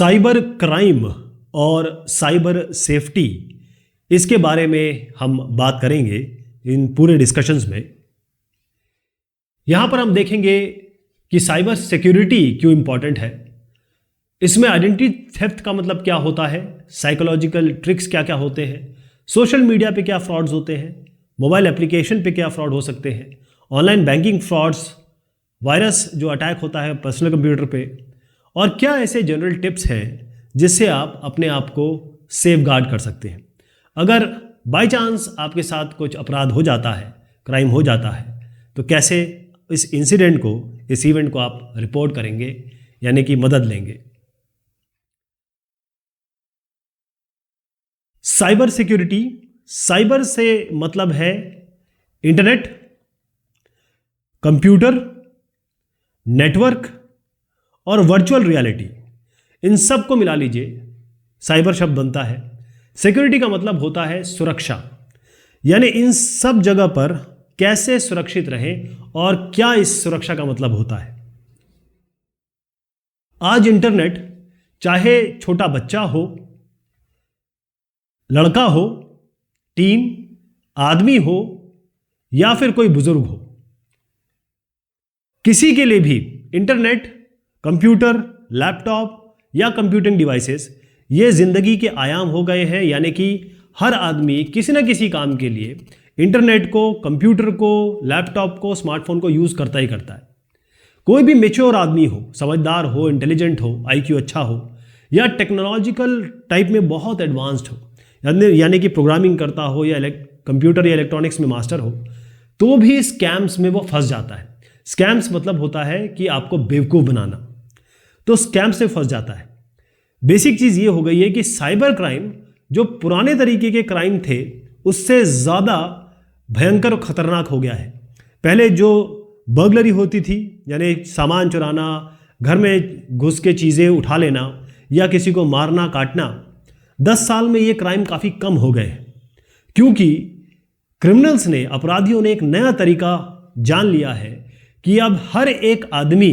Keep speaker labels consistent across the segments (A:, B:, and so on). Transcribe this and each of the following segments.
A: Cyber crime और cyber safety, इसके बारे में हम बात करेंगे इन पूरे डिस्कशंस में। यहां पर हम देखेंगे कि साइबर सिक्योरिटी क्यों इंपॉर्टेंट है, इसमें आइडेंटिटी थेफ्ट का मतलब क्या होता है, साइकोलॉजिकल ट्रिक्स क्या क्या होते हैं, सोशल मीडिया पे क्या फ्रॉड्स होते हैं, मोबाइल एप्लीकेशन पे क्या फ्रॉड हो सकते हैं, ऑनलाइन बैंकिंग फ्रॉड्स, वायरस जो अटैक होता है पर्सनल कंप्यूटर पे, और क्या ऐसे जनरल टिप्स हैं जिससे आप अपने आप को सेफ गार्ड कर सकते हैं। अगर बाय चांस आपके साथ कुछ अपराध हो जाता है, क्राइम हो जाता है, तो कैसे इस इंसिडेंट को, इस इवेंट को आप रिपोर्ट करेंगे, यानी कि मदद लेंगे। साइबर सिक्योरिटी, साइबर से मतलब है इंटरनेट, कंप्यूटर, नेटवर्क और वर्चुअल रियलिटी, इन सब को मिला लीजिए साइबर शब्द बनता है। सिक्योरिटी का मतलब होता है सुरक्षा, यानी इन सब जगह पर कैसे सुरक्षित रहें और क्या इस सुरक्षा का मतलब होता है। आज इंटरनेट चाहे छोटा बच्चा हो, लड़का हो, टीन, आदमी हो या फिर कोई बुजुर्ग हो, किसी के लिए भी इंटरनेट, कंप्यूटर, लैपटॉप या कंप्यूटिंग डिवाइसेस ये जिंदगी के आयाम हो गए हैं। यानी कि हर आदमी किसी न किसी काम के लिए इंटरनेट को, कंप्यूटर को, लैपटॉप को, स्मार्टफोन को यूज करता ही करता है। कोई भी मैच्योर आदमी हो, समझदार हो, इंटेलिजेंट हो, आईक्यू अच्छा हो या टेक्नोलॉजिकल टाइप में बहुत एडवांस्ड हो, यानी कि प्रोग्रामिंग करता हो या कंप्यूटर या इलेक्ट्रॉनिक्स में मास्टर हो, तो भी स्कैम्स में वो फंस जाता है। स्कैम्स मतलब होता है कि आपको बेवकूफ़ बनाना, तो स्कैम्स से फंस जाता है। बेसिक चीज़ ये हो गई है कि साइबर क्राइम जो पुराने तरीके के क्राइम थे उससे ज़्यादा भयंकर और ख़तरनाक हो गया है। पहले जो बर्गलरी होती थी, यानी सामान चुराना, घर में घुस के चीज़ें उठा लेना या किसी को मारना, काटना, 10 साल में ये क्राइम काफ़ी कम हो गए हैं, क्योंकि क्रिमिनल्स ने, अपराधियों ने एक नया तरीका जान लिया है कि अब हर एक आदमी,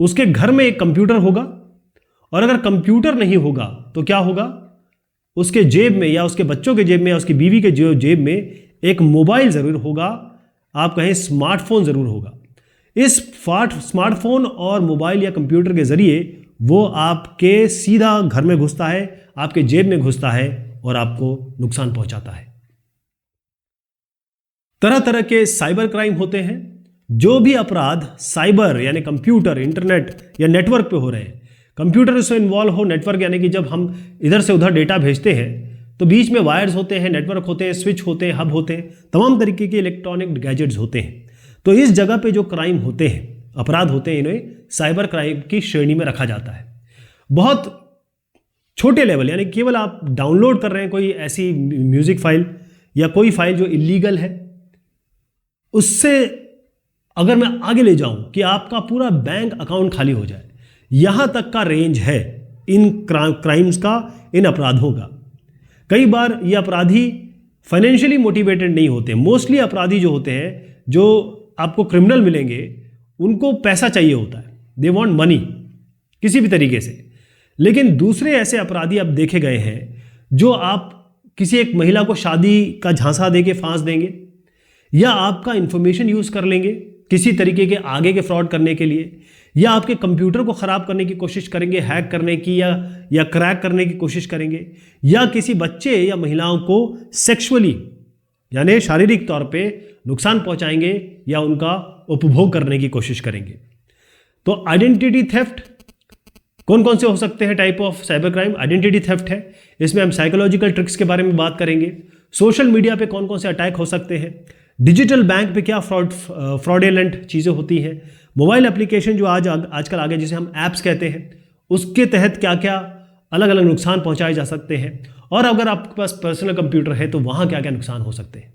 A: उसके घर में एक कंप्यूटर होगा, और अगर कंप्यूटर नहीं होगा तो क्या होगा, उसके जेब में या उसके बच्चों के जेब में या उसकी बीवी के जेब में एक मोबाइल ज़रूर होगा, आप कहें स्मार्टफोन ज़रूर होगा। इस स्मार्टफोन और मोबाइल या कंप्यूटर के ज़रिए वो आपके सीधा घर में घुसता है, आपके जेब में घुसता है और आपको नुकसान पहुंचाता है। तरह तरह के साइबर क्राइम होते हैं। जो भी अपराध साइबर यानी कंप्यूटर, इंटरनेट या नेटवर्क पे हो रहे हैं, कंप्यूटर से इन्वॉल्व हो, नेटवर्क यानी कि जब हम इधर से उधर डेटा भेजते हैं तो बीच में वायर्स होते हैं, नेटवर्क होते हैं, स्विच होते हैं, हब होते हैं, तमाम तरीके के इलेक्ट्रॉनिक गैजेट्स होते हैं। तो इस जगह पे जो क्राइम होते हैं, अपराध होते हैं, इन्हें साइबर क्राइम की श्रेणी में रखा जाता है। बहुत छोटे लेवल, यानी केवल आप डाउनलोड कर रहे हैं कोई ऐसी म्यूजिक फाइल या कोई फाइल जो इलीगल है, उससे अगर मैं आगे ले जाऊं कि आपका पूरा बैंक अकाउंट खाली हो जाए, यहां तक का रेंज है इन क्राइम्स का, इन अपराधों का। कई बार ये अपराधी फाइनेंशियली मोटिवेटेड नहीं होते। मोस्टली अपराधी जो होते हैं, जो आपको क्रिमिनल मिलेंगे, उनको पैसा चाहिए होता है, दे वांट मनी किसी भी तरीके से। लेकिन दूसरे ऐसे अपराधी अब देखे गए हैं जो आप किसी एक महिला को शादी का झांसा देके फांस देंगे, या आपका इंफॉर्मेशन यूज कर लेंगे किसी तरीके के आगे के फ्रॉड करने के लिए, या आपके कंप्यूटर को खराब करने की कोशिश करेंगे, हैक करने की या क्रैक करने की कोशिश करेंगे, या किसी बच्चे या महिलाओं को सेक्सुअली यानी शारीरिक तौर पे नुकसान पहुंचाएंगे या उनका उपभोग करने की कोशिश करेंगे। तो आइडेंटिटी थेफ्ट कौन कौन से हो सकते हैं type of cyber crime? Identity theft है, इसमें हम साइकोलॉजिकल ट्रिक्स के बारे में बात करेंगे। सोशल मीडिया पे कौन कौन से अटैक हो सकते हैं, डिजिटल बैंक पे क्या फ्रॉडेलेंट चीज़ें होती हैं, मोबाइल एप्लीकेशन जो आजकल आ गए जिसे हम ऐप्स कहते हैं, उसके तहत क्या क्या अलग अलग नुकसान पहुंचाए जा सकते हैं, और अगर आपके पास पर्सनल कंप्यूटर है तो वहां क्या क्या नुकसान हो सकते हैं।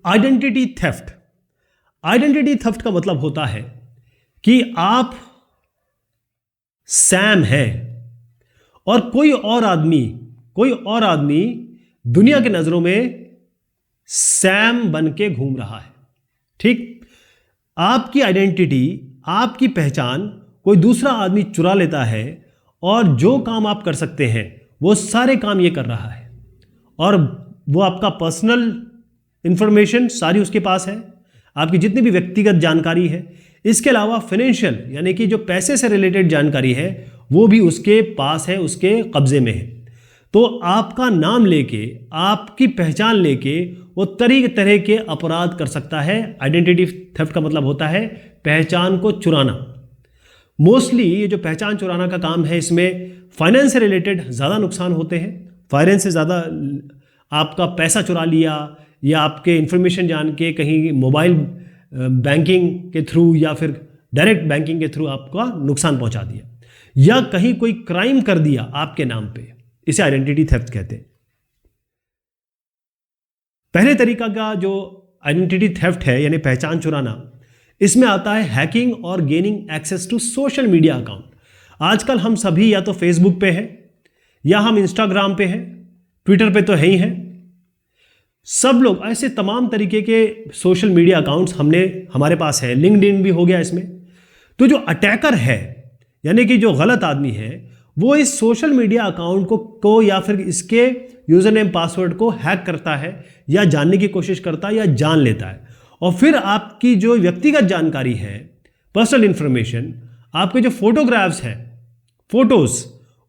A: आइडेंटिटी थेफ्ट, आइडेंटिटी थेफ्ट का मतलब होता है कि आप सैम है और कोई और आदमी दुनिया की नजरों में सैम बन के घूम रहा है। ठीक, आपकी आइडेंटिटी आपकी पहचान कोई दूसरा आदमी चुरा लेता है और जो काम आप कर सकते हैं वो सारे काम ये कर रहा है, और वो आपका पर्सनल इंफॉर्मेशन सारी उसके पास है, आपकी जितनी भी व्यक्तिगत जानकारी है, इसके अलावा फाइनेंशियल यानी कि जो पैसे से रिलेटेड जानकारी है वो भी उसके पास है, उसके कब्जे में है। तो आपका नाम लेके, आपकी पहचान लेके वो तरह तरह के अपराध कर सकता है। आइडेंटिटी थेफ्ट का मतलब होता है पहचान को चुराना। मोस्टली ये जो पहचान चुराना का काम है इसमें फाइनेंस से रिलेटेड ज़्यादा नुकसान होते हैं। फाइनेंस से ज़्यादा आपका पैसा चुरा लिया या आपके इंफॉर्मेशन जान के कहीं मोबाइल बैंकिंग के थ्रू या फिर डायरेक्ट बैंकिंग के थ्रू आपका नुकसान पहुंचा दिया, या कहीं कोई क्राइम कर दिया आपके नाम पे, इसे आइडेंटिटी थेफ्ट कहते हैं। पहले तरीका का जो आइडेंटिटी थेफ्ट है यानी पहचान चुराना, इसमें आता है हैकिंग और gaining access to social media account. आजकल हम सभी या तो फेसबुक पे हैं या हम इंस्टाग्राम पे हैं, ट्विटर पे तो है ही हैं, सब लोग ऐसे तमाम तरीके के सोशल मीडिया अकाउंट्स हमारे पास है, लिंक्डइन भी हो गया इसमें। तो जो अटैकर है यानी कि जो गलत आदमी है वो इस सोशल मीडिया अकाउंट को या फिर इसके यूजर नेम पासवर्ड को हैक करता है या जानने की कोशिश करता है या जान लेता है, और फिर आपकी जो व्यक्तिगत जानकारी है, पर्सनल इंफॉर्मेशन, आपके जो फोटोग्राफ्स हैं, फोटोज,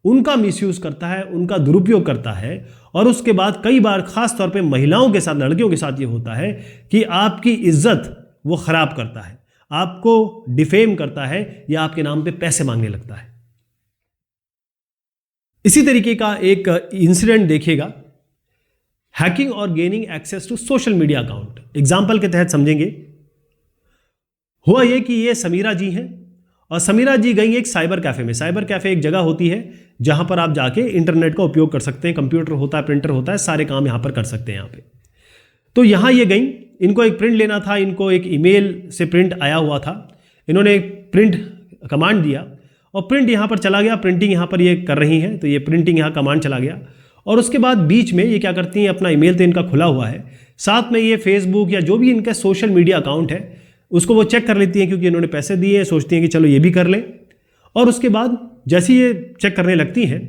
A: उनका मिसयूज करता है, उनका दुरुपयोग करता है। और उसके बाद कई बार खास तौर पे महिलाओं के साथ, लड़कियों के साथ ये होता है कि आपकी इज्जत वो खराब करता है, आपको डिफेम करता है या आपके नाम पे पैसे मांगने लगता है। इसी तरीके का एक इंसिडेंट देखिएगा, हैकिंग और gaining access to social media account. Example के तहत समझेंगे। हुआ ये कि ये समीरा जी हैं और समीरा जी गई एक साइबर कैफे में। साइबर कैफे एक जगह होती है जहां पर आप जाके इंटरनेट का उपयोग कर सकते हैं, कंप्यूटर होता है, प्रिंटर होता है, सारे काम यहां पर कर सकते हैं यहाँ पे। तो यहां ये गई, इनको एक प्रिंट लेना था, इनको एक ईमेल से प्रिंट आया हुआ था, इन्होंने एक प्रिंट कमांड दिया और प्रिंट यहाँ पर चला गया। प्रिंटिंग यहाँ पर ये कर रही हैं, तो ये प्रिंटिंग यहाँ कमांड चला गया और उसके बाद बीच में ये क्या करती हैं, अपना ईमेल तो इनका खुला हुआ है, साथ में ये फेसबुक या जो भी इनका सोशल मीडिया अकाउंट है उसको वो चेक कर लेती हैं, क्योंकि इन्होंने पैसे दिए हैं, सोचती हैं कि चलो ये भी कर लें। और उसके बाद जैसे ये चेक करने लगती हैं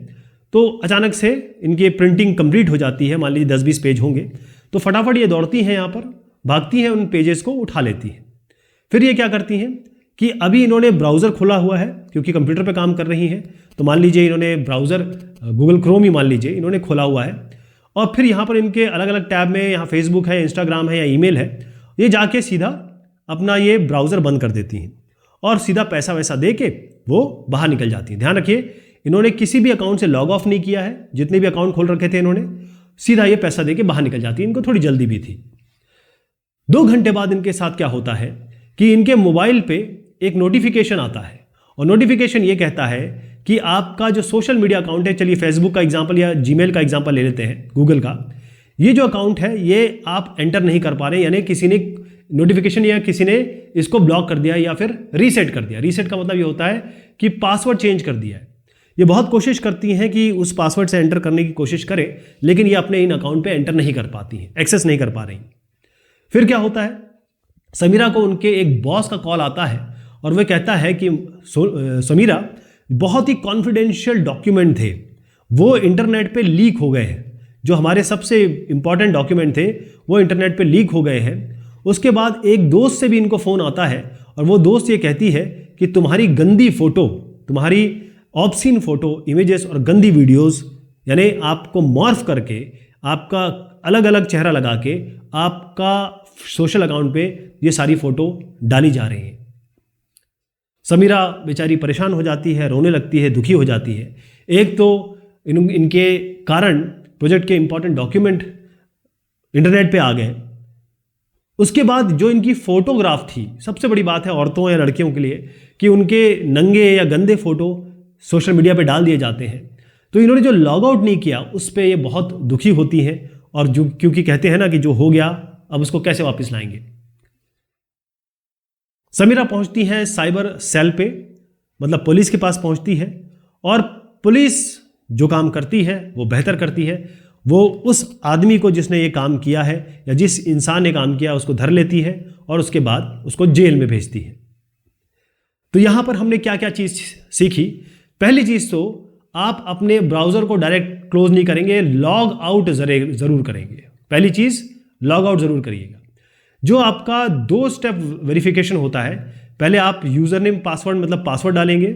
A: तो अचानक से इनकी प्रिंटिंग कंप्लीट हो जाती है। मान लीजिए 10-20 पेज होंगे, तो फटाफट ये दौड़ती हैं, यहाँ पर भागती हैं, उन पेजेस को उठा लेती हैं। फिर ये क्या करती हैं कि अभी इन्होंने ब्राउज़र खुला हुआ है, क्योंकि कंप्यूटर पे काम कर रही हैं, तो मान लीजिए इन्होंने ब्राउज़र गूगल क्रोम ही मान लीजिए इन्होंने खोला हुआ है, और फिर यहाँ पर इनके अलग अलग टैब में यहाँ फेसबुक है, इंस्टाग्राम है या ईमेल है, ये जाके सीधा अपना ये ब्राउज़र बंद कर देती हैं और सीधा पैसा वैसा दे के वो बाहर निकल जाती हैं। ध्यान रखिए, इन्होंने किसी भी अकाउंट से लॉग ऑफ नहीं किया है, जितने भी अकाउंट खोल रखे थे इन्होंने, सीधा ये पैसा दे के बाहर निकल जाती है। इनको थोड़ी जल्दी भी थी। 2 घंटे बाद इनके साथ क्या होता है कि इनके मोबाइल पे एक नोटिफिकेशन आता है और नोटिफिकेशन ये कहता है कि आपका जो सोशल मीडिया अकाउंट है, चलिए फेसबुक का एग्जांपल या जीमेल का एग्जांपल ले लेते हैं, गूगल का, ये जो अकाउंट है ये आप एंटर नहीं कर पा रहे, यानी किसी ने नोटिफिकेशन या किसी ने इसको ब्लॉक कर दिया या फिर रीसेट कर दिया। रीसेट का मतलब ये होता है कि पासवर्ड चेंज कर दिया है। ये बहुत कोशिश करती हैं कि उस पासवर्ड से एंटर करने की कोशिश करें, लेकिन ये अपने इन अकाउंट पे एंटर नहीं कर पाती हैं, एक्सेस नहीं कर पा रही। फिर क्या होता है, समीरा को उनके एक बॉस का कॉल आता है और वह कहता है कि समीरा, बहुत ही कॉन्फिडेंशियल डॉक्यूमेंट थे, वो इंटरनेट पे लीक हो गए हैं। जो हमारे सबसे इंपॉर्टेंट डॉक्यूमेंट थे वो इंटरनेट पे लीक हो गए हैं। उसके बाद एक दोस्त से भी इनको फ़ोन आता है और वो दोस्त ये कहती है कि तुम्हारी गंदी फ़ोटो, तुम्हारी ऑब्सीन फ़ोटो, इमेजेस और गंदी वीडियोस, यानी आपको मॉर्फ करके, आपका अलग अलग चेहरा लगा के आपका सोशल अकाउंट पे ये सारी फ़ोटो डाली जा रही हैं। समीरा बेचारी परेशान हो जाती है, रोने लगती है, दुखी हो जाती है। एक तो इनके कारण प्रोजेक्ट के इंपॉर्टेंट डॉक्यूमेंट इंटरनेट पे आ गए, उसके बाद जो इनकी फोटोग्राफ थी, सबसे बड़ी बात है औरतों या लड़कियों के लिए कि उनके नंगे या गंदे फोटो सोशल मीडिया पे डाल दिए जाते हैं। तो इन्होंने जो लॉग आउट नहीं किया उस पर ये बहुत दुखी होती हैं, और जो क्योंकि कहते हैं ना कि जो हो गया अब उसको कैसे वापस लाएंगे। समीरा पहुंचती है साइबर सेल पे, मतलब पुलिस के पास पहुंचती है, और पुलिस जो काम करती है वो बेहतर करती है। वो उस आदमी को जिसने ये काम किया है या जिस इंसान ने काम किया उसको धर लेती है और उसके बाद उसको जेल में भेजती है। तो यहां पर हमने क्या क्या चीज सीखी। पहली चीज तो आप अपने ब्राउजर को डायरेक्ट क्लोज नहीं करेंगे, लॉग आउट जरूर करेंगे। पहली चीज लॉग आउट जरूर करिएगा। जो आपका 2 स्टेप वेरिफिकेशन होता है, पहले आप यूजर नेम पासवर्ड मतलब पासवर्ड डालेंगे,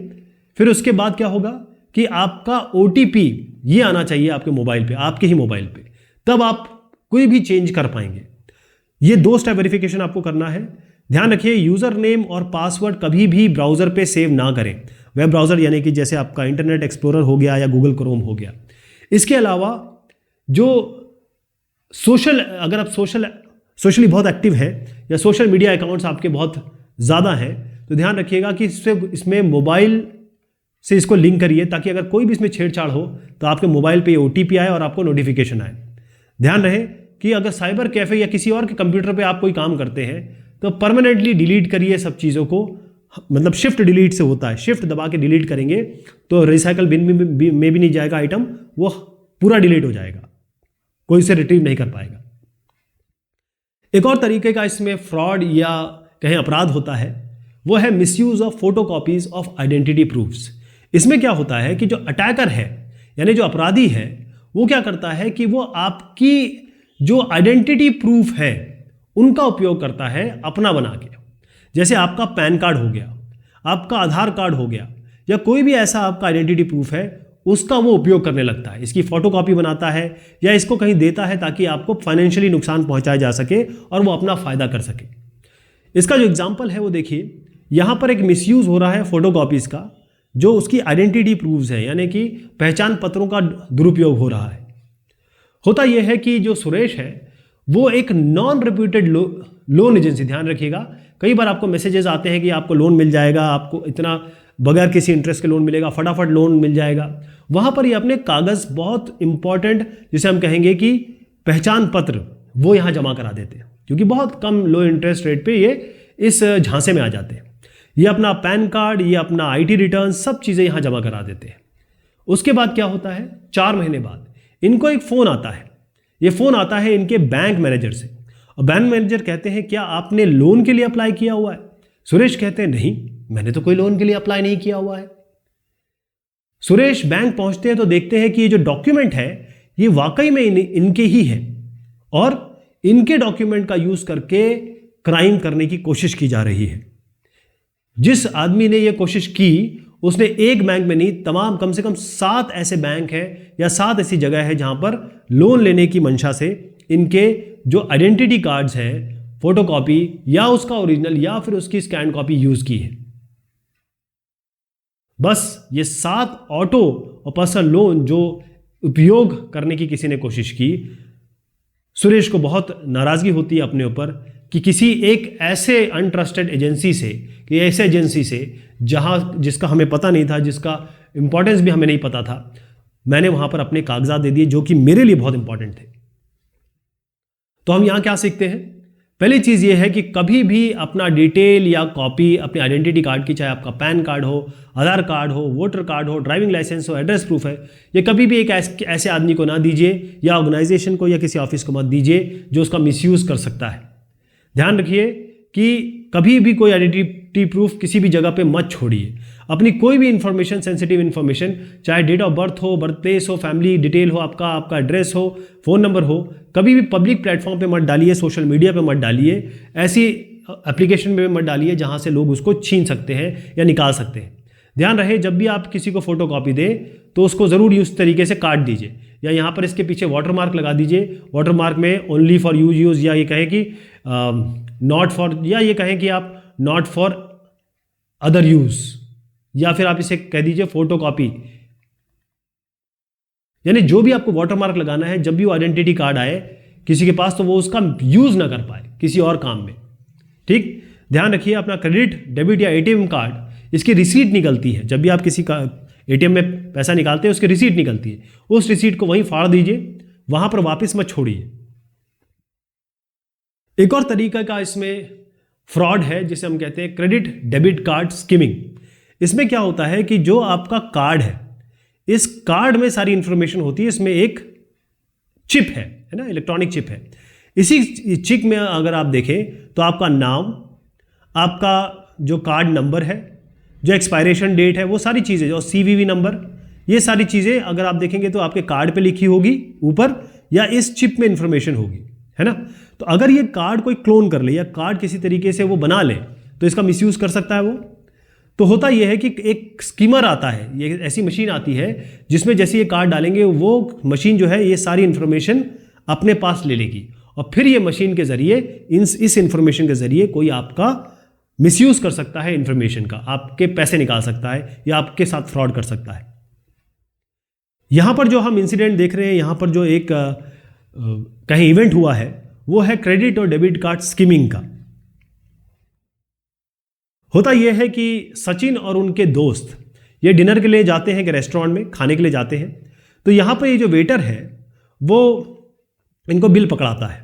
A: फिर उसके बाद क्या होगा कि आपका OTP ये आना चाहिए आपके मोबाइल पे, आपके ही मोबाइल पे, तब आप कोई भी चेंज कर पाएंगे। ये 2 स्टेप वेरिफिकेशन आपको करना है। ध्यान रखिए यूजर नेम और पासवर्ड कभी भी ब्राउजर पे सेव ना करें। वेब ब्राउजर यानी कि जैसे आपका इंटरनेट एक्सप्लोरर हो गया या गूगल क्रोम हो गया। इसके अलावा जो अगर आप सोशली बहुत एक्टिव है या सोशल मीडिया अकाउंट्स आपके बहुत ज़्यादा हैं, तो ध्यान रखिएगा कि इसमें मोबाइल से इसको लिंक करिए, ताकि अगर कोई भी इसमें छेड़छाड़ हो तो आपके मोबाइल पे OTP आए और आपको नोटिफिकेशन आए। ध्यान रहे कि अगर साइबर कैफे या किसी और के कंप्यूटर पे आप कोई काम करते हैं तो परमानेंटली डिलीट करिए सब चीज़ों को, मतलब शिफ्ट डिलीट से होता है, शिफ्ट दबा के डिलीट करेंगे तो रिसाइकल बिन में भी नहीं जाएगा आइटम, वो पूरा डिलीट हो जाएगा, कोई इसे रिट्रीव नहीं कर पाएगा। एक और तरीके का इसमें फ्रॉड या कहें अपराध होता है, वो है misuse of photocopies of identity proofs. इसमें क्या होता है कि जो अटैकर है यानी जो अपराधी है, वो क्या करता है कि वो आपकी जो आइडेंटिटी प्रूफ है उनका उपयोग करता है अपना बना के। जैसे आपका पैन कार्ड हो गया, आपका आधार कार्ड हो गया, या कोई भी ऐसा आपका आइडेंटिटी प्रूफ है, उसका वो उपयोग करने लगता है, इसकी फोटोकॉपी बनाता है या इसको कहीं देता है ताकि आपको फाइनेंशियली नुकसान पहुंचाया जा सके और वो अपना फायदा कर सके। इसका जो एग्जाम्पल है वो देखिए, यहां पर एक मिसयूज हो रहा है फोटोकॉपीज का, जो उसकी आइडेंटिटी प्रूफ्स है यानी कि पहचान पत्रों का दुरुपयोग हो रहा है। होता यह है कि जो सुरेश है वो एक नॉन रेप्यूटेड लोन एजेंसी, ध्यान रखिएगा, कई बार आपको मैसेजेस आते हैं कि आपको लोन मिल जाएगा, आपको इतना बगैर किसी इंटरेस्ट के लोन मिलेगा, फटाफट लोन मिल जाएगा। वहां पर ये अपने कागज बहुत इंपॉर्टेंट, जिसे हम कहेंगे कि पहचान पत्र, वो यहां जमा करा देते हैं, क्योंकि बहुत कम लो इंटरेस्ट रेट पे ये इस झांसे में आ जाते हैं। ये अपना पैन कार्ड, ये अपना IT रिटर्न, सब चीजें यहां जमा करा देते हैं। उसके बाद क्या होता है, 4 महीने बाद इनको एक फोन आता है। ये फोन आता है इनके बैंक मैनेजर से, और बैंक मैनेजर कहते हैं क्या आपने लोन के लिए अप्लाई किया हुआ है? सुरेश कहते हैं नहीं, मैंने तो कोई लोन के लिए अप्लाई नहीं किया हुआ है। सुरेश बैंक पहुंचते हैं तो देखते हैं कि ये जो डॉक्यूमेंट है ये वाकई में इनके ही है, और इनके डॉक्यूमेंट का यूज करके क्राइम करने की कोशिश की जा रही है। जिस आदमी ने यह कोशिश की उसने एक बैंक में नहीं, तमाम कम से कम 7 ऐसे बैंक हैं या 7 ऐसी जगह है जहां पर लोन लेने की मंशा से इनके जो आइडेंटिटी कार्ड्स हैं, फोटोकॉपी या उसका ओरिजिनल या फिर उसकी स्कैन कॉपी यूज की है। बस ये 7 ऑटो और पर्सनल लोन जो उपयोग करने की किसी ने कोशिश की, सुरेश को बहुत नाराजगी होती है अपने ऊपर कि किसी एक ऐसे अनट्रस्टेड एजेंसी से, कि ऐसे एजेंसी से जिसका हमें पता नहीं था, जिसका इंपॉर्टेंस भी हमें नहीं पता था, मैंने वहां पर अपने कागजात दे दिए जो कि मेरे लिए बहुत इंपॉर्टेंट थे। तो हम यहां क्या सीखते हैं? पहली चीज ये है कि कभी भी अपना डिटेल या कॉपी अपने आइडेंटिटी कार्ड की, चाहे आपका पैन कार्ड हो, आधार कार्ड हो, वोटर कार्ड हो, ड्राइविंग लाइसेंस हो, एड्रेस प्रूफ है, ये कभी भी एक ऐसे आदमी को ना दीजिए या ऑर्गेनाइजेशन को या किसी ऑफिस को मत दीजिए जो उसका मिसयूज कर सकता है। ध्यान रखिए कि कभी भी कोई आइडेंटिटी प्रूफ किसी भी जगह पे मत छोड़िए। अपनी कोई भी इंफॉर्मेशन, सेंसिटिव इंफॉर्मेशन, चाहे डेट ऑफ बर्थ हो, बर्थ प्लेस हो, फैमिली डिटेल हो, आपका एड्रेस हो, फोन नंबर हो, कभी भी पब्लिक प्लेटफॉर्म पे मत डालिए, सोशल मीडिया पे मत डालिए, ऐसी एप्लीकेशन में मत डालिए जहां से लोग उसको छीन सकते हैं या निकाल सकते हैं। ध्यान रहे जब भी आप किसी को फोटोकॉपी दें तो उसको जरूर उस तरीके से काट दीजिए, या यहाँ पर इसके पीछे वाटरमार्क लगा दीजिए। वाटरमार्क में ओनली फॉर यूज, या ये कहें कि नॉट फॉर, या ये कहें कि आप नॉट फॉर अदर यूज, या फिर आप इसे कह दीजिए फोटोकॉपी। यानी जो भी आपको वाटरमार्क लगाना है जब भी वो आइडेंटिटी कार्ड आए किसी के पास, तो वो उसका यूज ना कर पाए किसी और काम में। ठीक, ध्यान रखिए अपना क्रेडिट, डेबिट या ATM कार्ड, इसकी रिसीट निकलती है। जब भी आप किसी का ATM में पैसा निकालते हैं उसकी रिसीट निकलती है, उस रिसीट को वहीं फाड़ दीजिए, वहां पर वापस मत छोड़िए। एक और तरीका का इसमें फ्रॉड है जिसे हम कहते हैं क्रेडिट डेबिट कार्ड स्कीमिंग। इसमें क्या होता है कि जो आपका कार्ड है, इस कार्ड में सारी इंफॉर्मेशन होती है, इसमें एक चिप है ना, इलेक्ट्रॉनिक चिप है। इसी चिप में अगर आप देखें तो आपका नाम, आपका जो कार्ड नंबर है, जो एक्सपायरेशन डेट है, वो सारी चीज़ें, जो CVV नंबर, ये सारी चीज़ें अगर आप देखेंगे तो आपके कार्ड पे लिखी होगी ऊपर, या इस चिप में इंफॉर्मेशन होगी, है ना। तो अगर ये कार्ड कोई क्लोन कर ले या कार्ड किसी तरीके से वो बना ले तो इसका मिसयूज़ कर सकता है वो। तो होता यह है कि एक स्कीमर आता है, ये ऐसी मशीन आती है जिसमें जैसे ये कार्ड डालेंगे वो मशीन जो है ये सारी इन्फॉर्मेशन अपने पास ले लेगी, और फिर ये मशीन के जरिए इस इंफॉर्मेशन के जरिए कोई आपका मिसयूज़ कर सकता है इंफॉर्मेशन का, आपके पैसे निकाल सकता है या आपके साथ फ्रॉड कर सकता है। यहां पर जो हम इंसिडेंट देख रहे हैं, यहां पर जो एक कहीं इवेंट हुआ है वो है क्रेडिट और डेबिट कार्ड स्कीमिंग का। होता यह है कि सचिन और उनके दोस्त ये डिनर के लिए जाते हैं, एक रेस्टोरेंट में खाने के लिए जाते हैं। तो यहाँ पर ये जो वेटर है वो इनको बिल पकड़ाता है।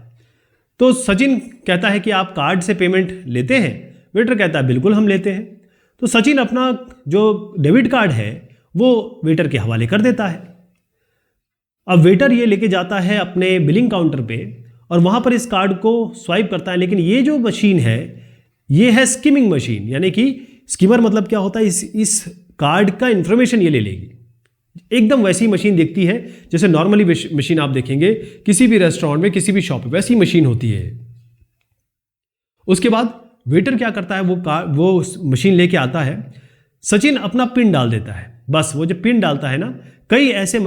A: तो सचिन कहता है कि आप कार्ड से पेमेंट लेते हैं? वेटर कहता है बिल्कुल हम लेते हैं। तो सचिन अपना जो डेबिट कार्ड है वो वेटर के हवाले कर देता है। अब वेटर ये लेके जाता है अपने बिलिंग काउंटर पे और वहाँ पर इस कार्ड को स्वाइप करता है, लेकिन ये जो मशीन है ये है स्कीमिंग मशीन, यानी कि स्कीमर मतलब क्या होता है, इस कार्ड का इंफॉर्मेशन ये ले लेगी। एकदम वैसी मशीन दिखती है जैसे नॉर्मली मशीन आप देखेंगे किसी भी रेस्टोरेंट में, किसी भी शॉप पे, वैसी मशीन होती है। उसके बाद वेटर क्या करता है, वो मशीन लेके आता है, सचिन अपना पिन डाल देता है। बस वो जो पिन डालता है ना, कई ऐसे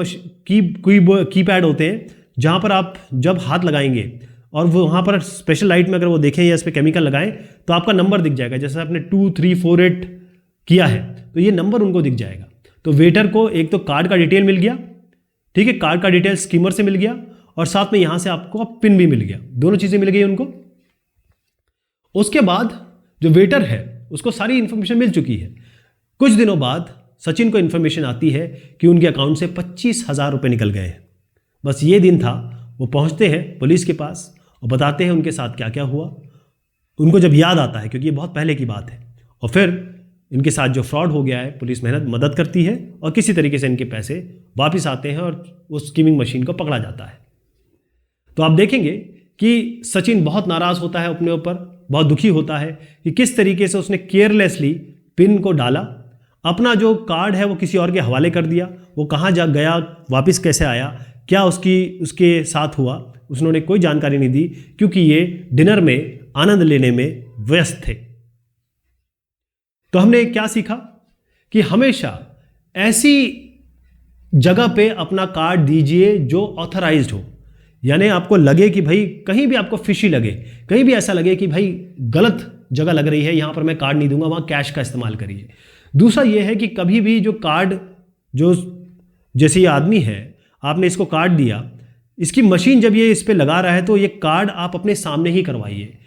A: कीपैड होते हैं जहां पर आप जब हाथ लगाएंगे और वो वहां पर स्पेशल लाइट में अगर वो देखें या इस पर केमिकल लगाएं तो आपका नंबर दिख जाएगा। जैसे आपने 2 3 4 8 किया है तो ये नंबर उनको दिख जाएगा। तो वेटर को एक तो कार्ड का डिटेल मिल गया, ठीक है, कार्ड का डिटेल स्कीमर से मिल गया, और साथ में यहां से आपको पिन भी मिल गया, दोनों चीजें मिल गई उनको। उसके बाद जो वेटर है उसको सारी इंफॉर्मेशन मिल चुकी है। कुछ दिनों बाद सचिन को इंफॉर्मेशन आती है कि उनके अकाउंट से 25,000 रुपये निकल गए हैं। बस ये दिन था। वो पहुंचते हैं पुलिस के पास और बताते हैं उनके साथ क्या क्या हुआ। उनको जब याद आता है, क्योंकि ये बहुत पहले की बात है, और फिर इनके साथ जो फ्रॉड हो गया है पुलिस मदद करती है और किसी तरीके से इनके पैसे वापस आते हैं और उस स्कीमिंग मशीन को पकड़ा जाता है। तो आप देखेंगे कि सचिन बहुत नाराज होता है अपने ऊपर, बहुत दुखी होता है कि किस तरीके से उसने केयरलेसली पिन को डाला, अपना जो कार्ड है वो किसी और के हवाले कर दिया, वो कहाँ जा गया, वापस कैसे आया, क्या उसके साथ हुआ, उसने कोई जानकारी नहीं दी, क्योंकि ये डिनर में आनंद लेने में व्यस्त थे। तो हमने क्या सीखा कि हमेशा ऐसी जगह पे अपना कार्ड दीजिए जो ऑथराइज्ड हो, यानी आपको लगे कि भाई कहीं भी आपको फिशी लगे, कहीं भी ऐसा लगे कि भाई गलत जगह लग रही है, यहां पर मैं कार्ड नहीं दूंगा, वहां कैश का इस्तेमाल करिए। दूसरा यह है कि कभी भी जो कार्ड, जो जैसे ये आदमी है, आपने इसको कार्ड दिया, इसकी मशीन जब ये इस पे लगा रहा है तो ये कार्ड आप अपने सामने ही करवाइए।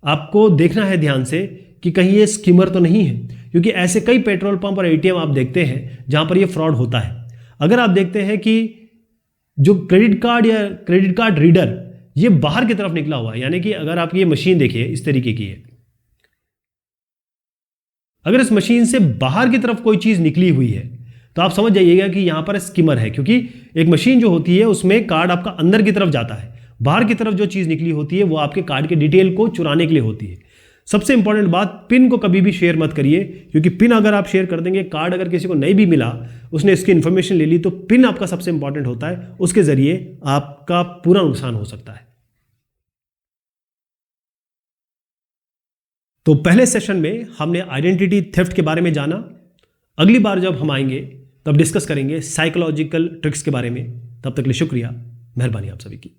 A: आपको देखना है ध्यान से कि कहीं ये स्कीमर तो नहीं है, क्योंकि ऐसे कई पेट्रोल पंप और ATM आप देखते हैं जहां पर ये फ्रॉड होता है। अगर आप देखते हैं कि जो क्रेडिट कार्ड या क्रेडिट कार्ड रीडर ये बाहर की तरफ निकला हुआ है, यानी कि अगर आप ये मशीन देखिए इस तरीके की है, अगर इस मशीन से बाहर की तरफ कोई चीज निकली हुई है तो आप समझ जाइएगा कि यहां पर स्कीमर है, क्योंकि एक मशीन जो होती है उसमें कार्ड आपका अंदर की तरफ जाता है, बाहर की तरफ जो चीज निकली होती है वो आपके कार्ड के डिटेल को चुराने के लिए होती है। सबसे इंपॉर्टेंट बात, पिन को कभी भी शेयर मत करिए, क्योंकि पिन अगर आप शेयर कर देंगे, कार्ड अगर किसी को नहीं भी मिला, उसने इसकी इंफॉर्मेशन ले ली, तो पिन आपका सबसे इंपॉर्टेंट होता है, उसके जरिए आपका पूरा नुकसान हो सकता है। तो पहले सेशन में हमने आइडेंटिटी थेफ्ट के बारे में जाना। अगली बार जब हम आएंगे तब डिस्कस करेंगे साइकोलॉजिकल ट्रिक्स के बारे में। तब तक के लिए शुक्रिया, मेहरबानी आप सभी की।